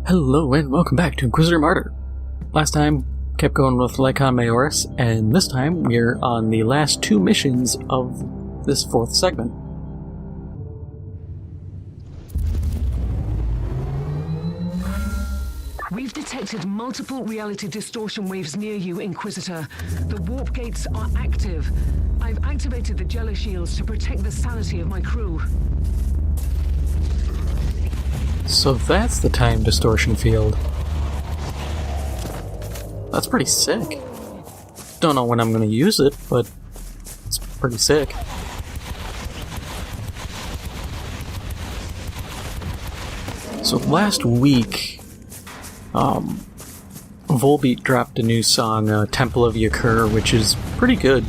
Hello and welcome back to Inquisitor Martyr. Last time, kept going with Lycon Majoris, and this time we're on the last two missions of this fourth segment. We've detected multiple reality distortion waves near you, Inquisitor. The warp gates are active. I've activated the jello shields to protect the sanity of my crew. So that's the time distortion field. That's pretty sick. Don't know when I'm gonna use it, but it's pretty sick. So last week, Volbeat dropped a new song, Temple of Yakur, which is pretty good.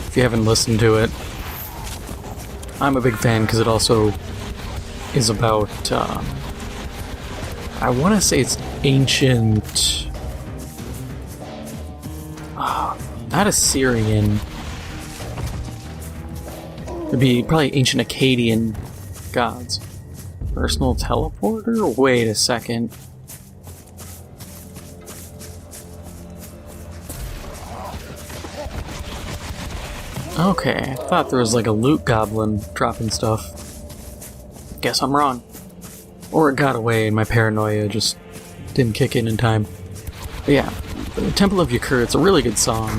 If you haven't listened to it, I'm a big fan because it also is about, I want to say it's ancient, not Assyrian, it'd be probably ancient Akkadian gods. Personal teleporter? Wait a second. Okay, I thought there was like a loot goblin dropping stuff. Guess I'm wrong. Or it got away and my paranoia just didn't kick in time. But yeah, Temple of Yakur, it's a really good song.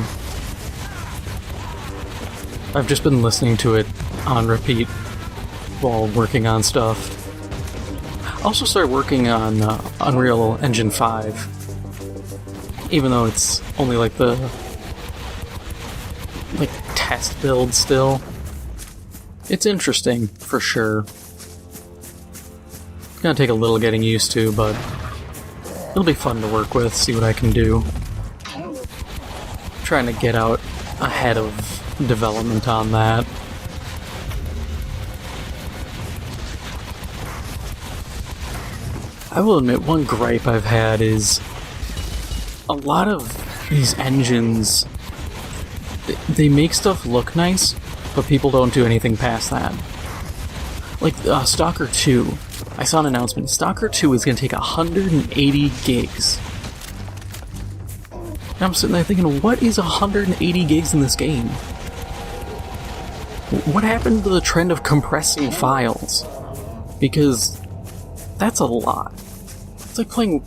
I've just been listening to it on repeat while working on stuff. I also started working on Unreal Engine 5. Even though it's only like the test build still. It's interesting, for sure. It's gonna take a little getting used to, but it'll be fun to work with, see what I can do. Trying to get out ahead of development on that. I will admit, one gripe I've had is a lot of these engines, they make stuff look nice, but people don't do anything past that. Like Stalker 2. I saw an announcement. Stalker 2 is going to take 180 gigs. And I'm sitting there thinking, what is 180 gigs in this game? What happened to the trend of compressing files? Because that's a lot. It's like playing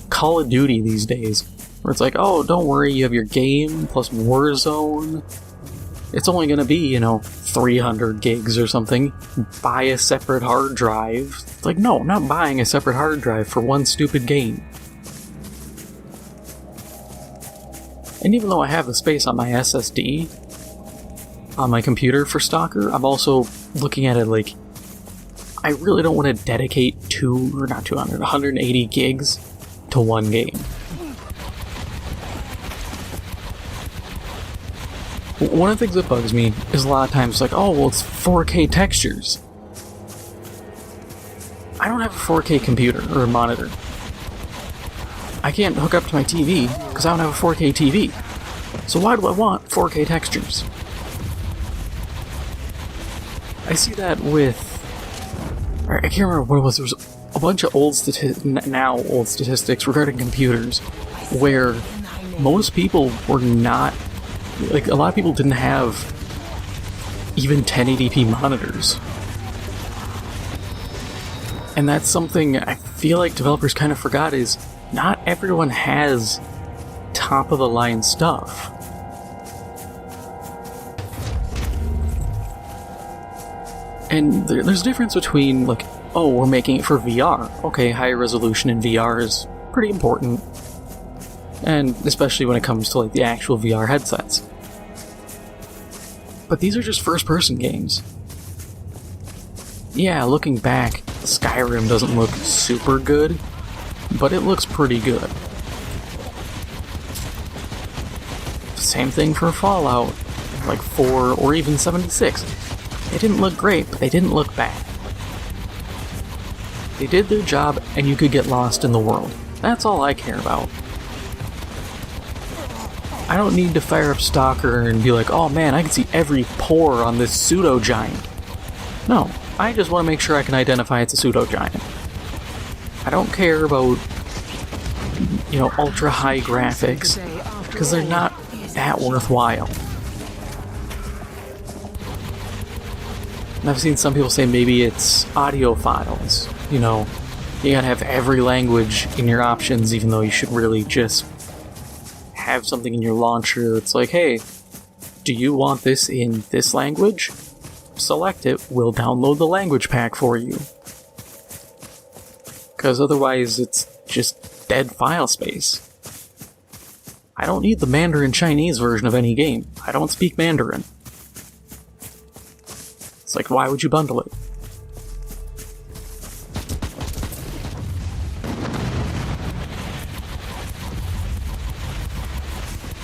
Call of Duty these days, where it's like, oh, don't worry, you have your game plus Warzone. It's only going to be, 300 gigs or something. Buy a separate hard drive. It's like, no, I'm not buying a separate hard drive for one stupid game. And even though I have the space on my SSD, on my computer for Stalker, I'm also looking at it like, I really don't want to dedicate 180 gigs to one game. One of the things that bugs me is a lot of times like, oh, well, it's 4K textures. I don't have a 4K computer or a monitor. I can't hook up to my TV because I don't have a 4K TV. So why do I want 4K textures? I see that with... I can't remember what it was. There was a bunch of old statistics regarding computers where most people were not... Like, a lot of people didn't have even 1080p monitors. And that's something I feel like developers kind of forgot is not everyone has top-of-the-line stuff. And there's a difference between, like, oh, we're making it for VR. Okay, high resolution in VR is pretty important. And especially when it comes to, like, the actual VR headsets. But these are just first-person games. Yeah, looking back, Skyrim doesn't look super good, but it looks pretty good. Same thing for Fallout, like 4 or even 76. They didn't look great, but they didn't look bad. They did their job, and you could get lost in the world. That's all I care about. I don't need to fire up Stalker and be like, oh man, I can see every pore on this pseudo-giant. No, I just want to make sure I can identify it's a pseudo-giant. I don't care about, you know, ultra-high graphics, because they're not that worthwhile. And I've seen some people say maybe it's audio files, you know, you gotta have every language in your options, even though you should really just have something in your launcher that's like, hey, do you want this in this language? Select it, we'll download the language pack for you. Because otherwise it's just dead file space. I don't need the Mandarin Chinese version of any game. I don't speak Mandarin. It's like, why would you bundle it?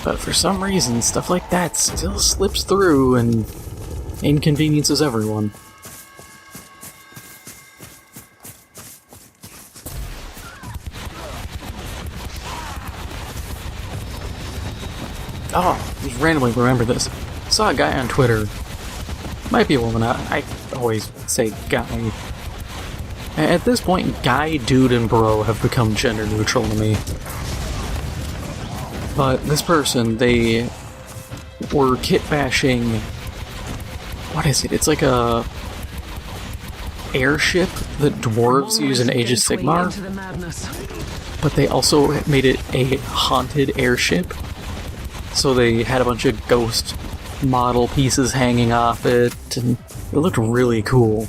But for some reason, stuff like that still slips through and inconveniences everyone. Oh, just randomly remember this. Saw a guy on Twitter. Might be a woman. I always say guy. At this point, guy, dude, and bro have become gender neutral to me. But this person, they were kit bashing. What is it? It's like a airship that dwarves use in Age of Sigmar. But they also made it a haunted airship. So they had a bunch of ghost model pieces hanging off it, and it looked really cool.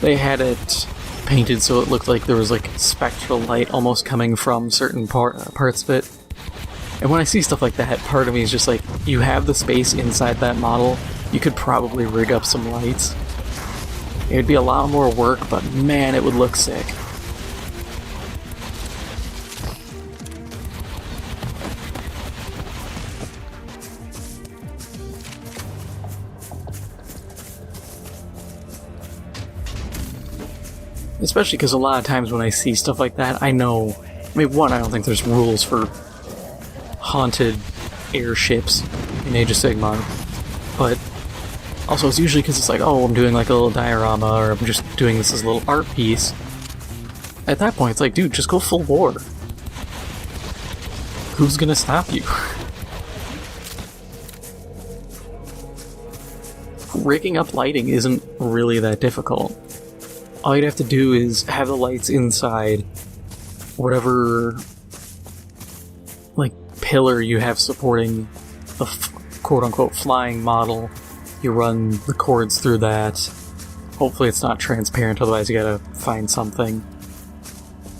They had it painted so it looked like there was like spectral light almost coming from certain parts of it. And when I see stuff like that, part of me is just like, you have the space inside that model, you could probably rig up some lights. It would be a lot more work, but man, it would look sick. Especially because a lot of times when I see stuff like that, I know... I mean, one, I don't think there's rules for haunted airships in Age of Sigmar, but also it's usually because it's like, oh, I'm doing like a little diorama, or I'm just doing this as a little art piece. At that point, it's like, dude, just go full bore. Who's gonna stop you? Rigging up lighting isn't really that difficult. All you'd have to do is have the lights inside whatever, like, pillar you have supporting the quote-unquote flying model. You run the cords through that. Hopefully it's not transparent, otherwise you gotta find something.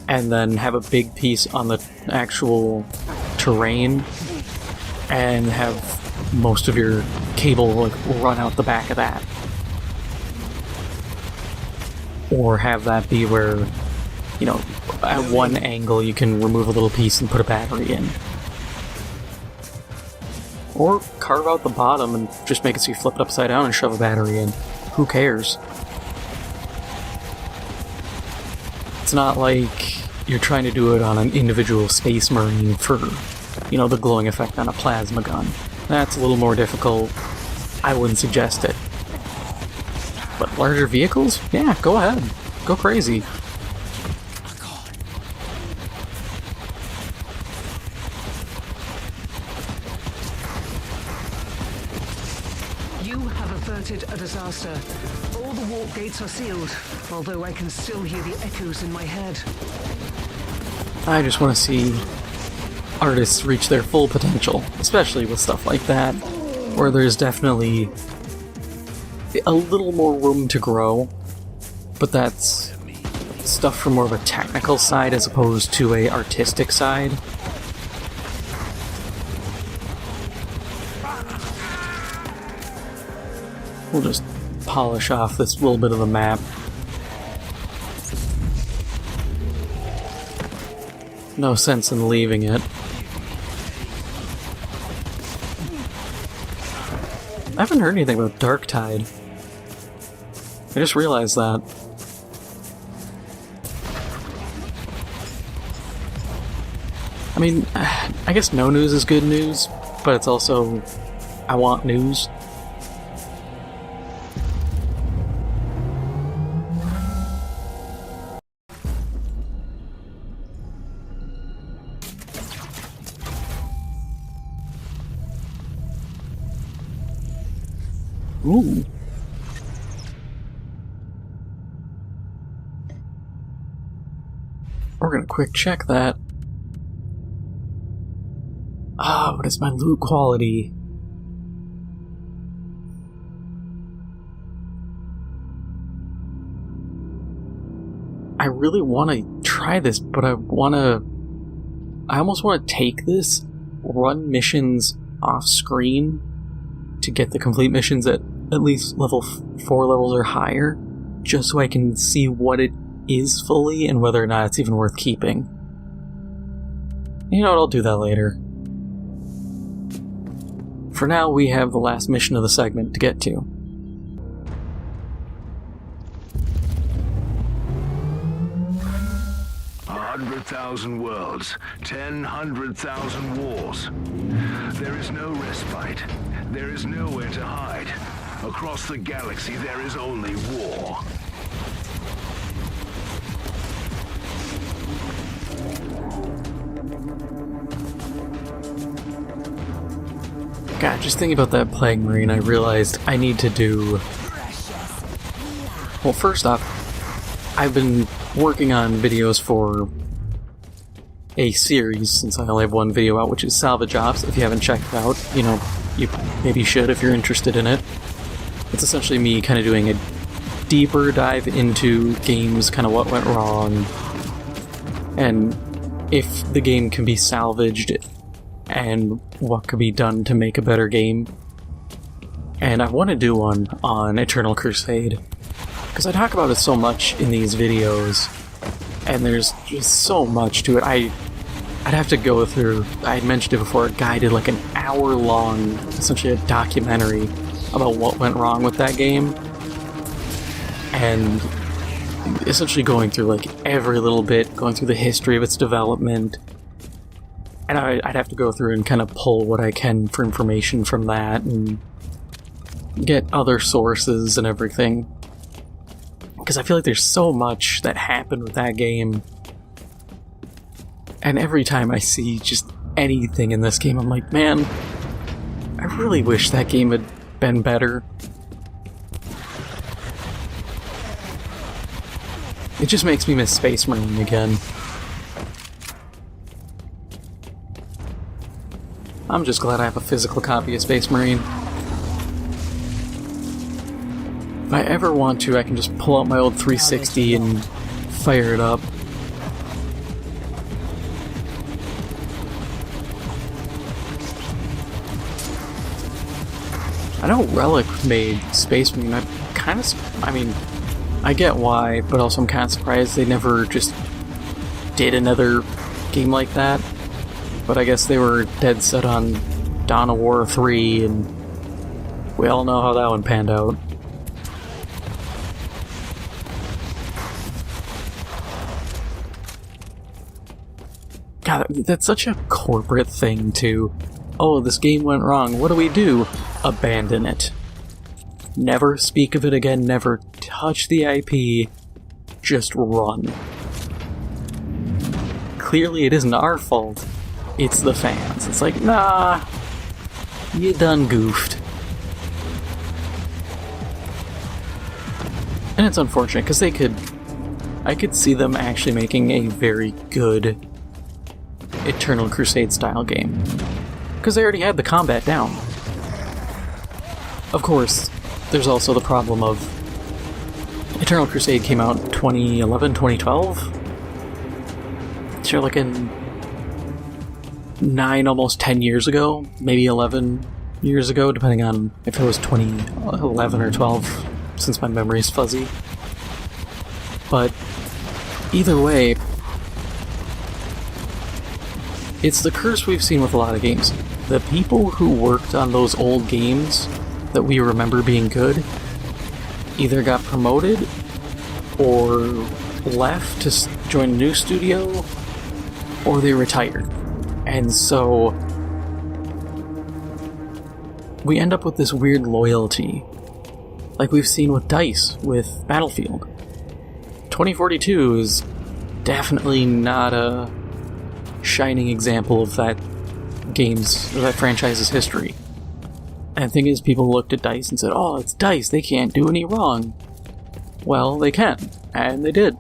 And then have a big piece on the actual terrain, and have most of your cable, like, run out the back of that. Or have that be where, you know, at one angle you can remove a little piece and put a battery in. Or carve out the bottom and just make it so you flip it upside down and shove a battery in. Who cares? It's not like you're trying to do it on an individual Space Marine for, you know, the glowing effect on a plasma gun. That's a little more difficult. I wouldn't suggest it. But larger vehicles? Yeah, go ahead. Go crazy. You have averted a disaster. All the warp gates are sealed, although I can still hear the echoes in my head. I just want to see artists reach their full potential, especially with stuff like that, where there's definitely a little more room to grow, but that's stuff from more of a technical side as opposed to a artistic side. We'll just polish off this little bit of the map. No sense in leaving it. I haven't heard anything about Darktide. I just realized that. I mean, I guess no news is good news, but it's also, I want news. Ooh. We're gonna quick check that. Ah, what is my loot quality? I really want to try this, but I almost want to take this, run missions off screen to get the complete missions at least level 4 levels or higher, just so I can see what it is fully and whether or not it's even worth keeping. You know what, I'll do that later. For now, we have the last mission of the segment to get to. 100,000 worlds, 100,000 wars. There is no respite. There is nowhere to hide. Across the galaxy, there is only war. God, just thinking about that Plague Marine, I realized I need to do... Well, first off, I've been working on videos for a series, since I only have one video out, which is Salvage Ops. If you haven't checked it out, you know, you maybe should if you're interested in it. It's essentially me kind of doing a deeper dive into games, kind of what went wrong, and if the game can be salvaged, and what could be done to make a better game. And I want to do one on Eternal Crusade, because I talk about it so much in these videos, and there's just so much to it. I'd have to go through, I had mentioned it before, a guy did like an hour-long, essentially a documentary about what went wrong with that game, and essentially going through like every little bit, going through the history of its development, and I'd have to go through and kind of pull what I can for information from that, and get other sources and everything. Because I feel like there's so much that happened with that game. And every time I see just anything in this game, I'm like, man, I really wish that game had been better. It just makes me miss Space Marine again. I'm just glad I have a physical copy of Space Marine. If I ever want to, I can just pull out my old 360 and fire it up. I know Relic made Space Marine. I get why, but also I'm kind of surprised they never just did another game like that. But I guess they were dead set on Dawn of War 3, and we all know how that one panned out. God, that's such a corporate thing to, oh, this game went wrong, what do? Abandon it. Never speak of it again, never touch the IP, just run. Clearly it isn't our fault, it's the fans. It's like, nah, you done goofed. And it's unfortunate, because I could see them actually making a very good Eternal Crusade style game. Because they already had the combat down. Of course, there's also the problem of Eternal Crusade came out 2011, 2012? So like in 9, almost 10 years ago, maybe 11 years ago, depending on if it was 2011 or 12, since my memory's fuzzy. But either way, it's the curse we've seen with a lot of games. The people who worked on those old games that we remember being good either got promoted or left to join a new studio, or they retired. And so we end up with this weird loyalty, like we've seen with DICE with Battlefield. 2042 is definitely not a shining example of that franchise's history. And the thing is, people looked at DICE and said, oh, it's DICE, they can't do any wrong. Well, they can, and they did.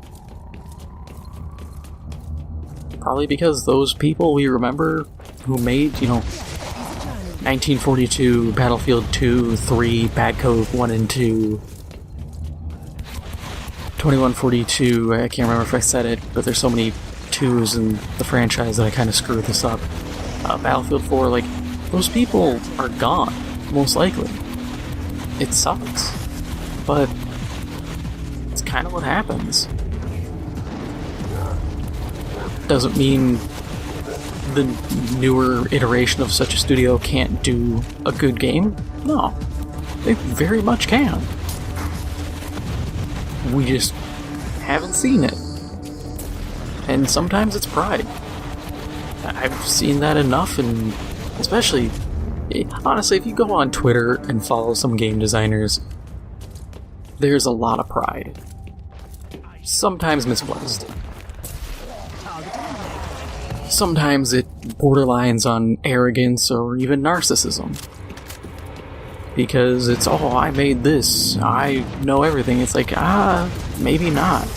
Probably because those people we remember who made, 1942, Battlefield 2, 3, Bad Code 1 and 2, 2142, I can't remember if I said it, but there's so many 2s in the franchise that I kind of screwed this up. Battlefield 4, like, those people are gone, most likely. It sucks, but it's kind of what happens. Doesn't mean the newer iteration of such a studio can't do a good game. No, they very much can. We just haven't seen it. And sometimes it's pride. I've seen that enough, and especially, honestly, if you go on Twitter and follow some game designers, there's a lot of pride. Sometimes misplaced. Sometimes it borderlines on arrogance or even narcissism. Because it's, oh, I made this, I know everything. It's like, maybe not.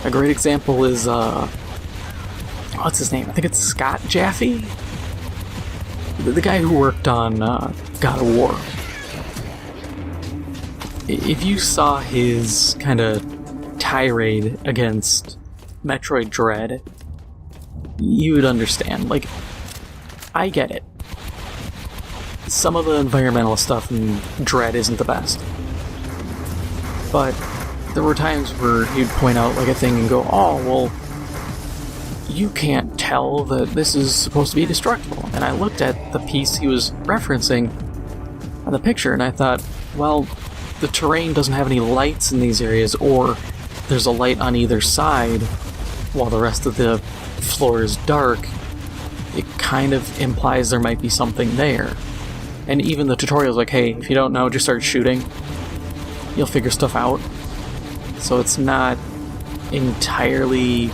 A great example is, what's his name? I think it's Scott Jaffe? The guy who worked on God of War. If you saw his kind of tirade against Metroid Dread, you would understand. Like, I get it. Some of the environmental stuff in Dread isn't the best. But there were times where he'd point out like a thing and go, oh, well, you can't tell that this is supposed to be destructible. And I looked at the piece he was referencing on the picture and I thought, well, the terrain doesn't have any lights in these areas, or there's a light on either side while the rest of the floor is dark. It kind of implies there might be something there. And even the tutorial's like, hey, if you don't know, just start shooting. You'll figure stuff out. So it's not entirely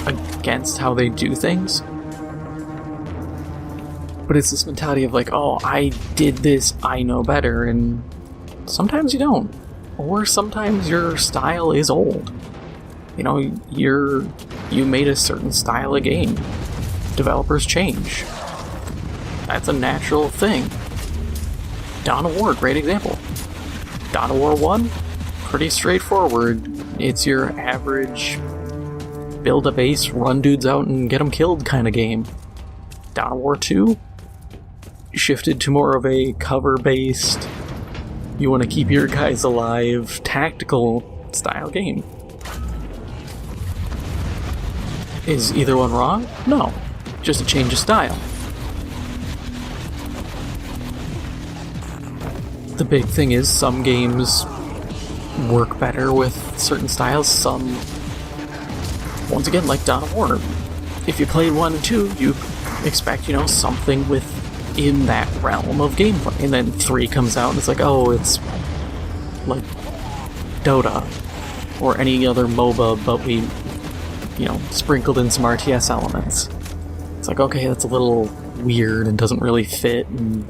against how they do things. But it's this mentality of like, oh, I did this, I know better, and sometimes you don't. Or sometimes your style is old. You made a certain style of game. Developers change. That's a natural thing. Dawn of War, great example. Dawn of War 1, pretty straightforward. It's your average build a base, run dudes out and get them killed kind of game. Dawn of War 2 shifted to more of a cover-based, you want to keep your guys alive, tactical style game. Is either one wrong? No. Just a change of style. The big thing is some games work better with certain styles, some, once again, like Dawn of War. If you played 1 and 2, you expect, something within that realm of gameplay. And then 3 comes out and it's like, oh, it's like Dota or any other MOBA, but we, sprinkled in some RTS elements. It's like, okay, that's a little weird and doesn't really fit, and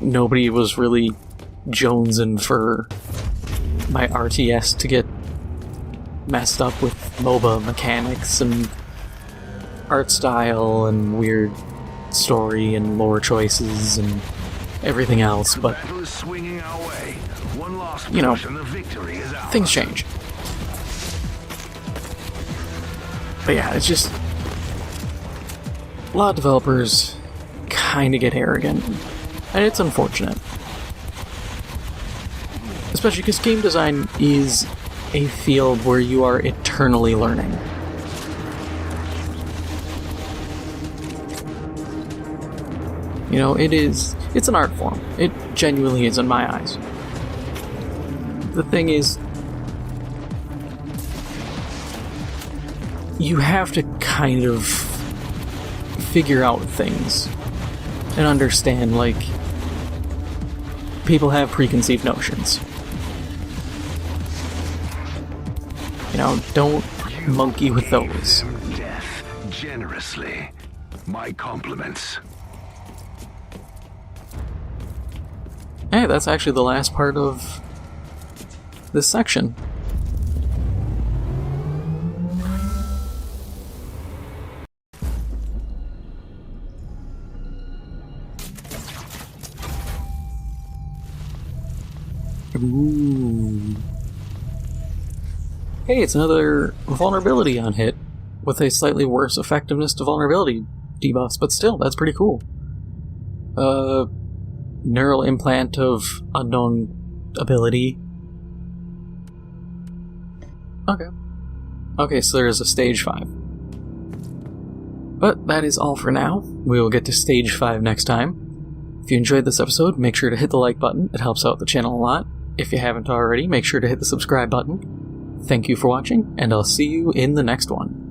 nobody was really jonesing for my RTS to get messed up with MOBA mechanics and art style and weird story and lore choices and everything else, but things change. But yeah, it's just a lot of developers kind of get arrogant, and it's unfortunate. Especially because game design is a field where you are eternally learning. It's an art form. It genuinely is in my eyes. The thing is, you have to kind of figure out things and understand, like, people have preconceived notions. Don't monkey with those. Death generously. My compliments. Hey, that's actually the last part of this section. Ooh. Hey, it's another vulnerability on hit, with a slightly worse effectiveness to vulnerability debuffs, but still, that's pretty cool. Neural implant of unknown ability. Okay. Okay, so there is a stage 5. But that is all for now. We will get to stage 5 next time. If you enjoyed this episode, make sure to hit the like button. It helps out the channel a lot. If you haven't already, make sure to hit the subscribe button. Thank you for watching, and I'll see you in the next one.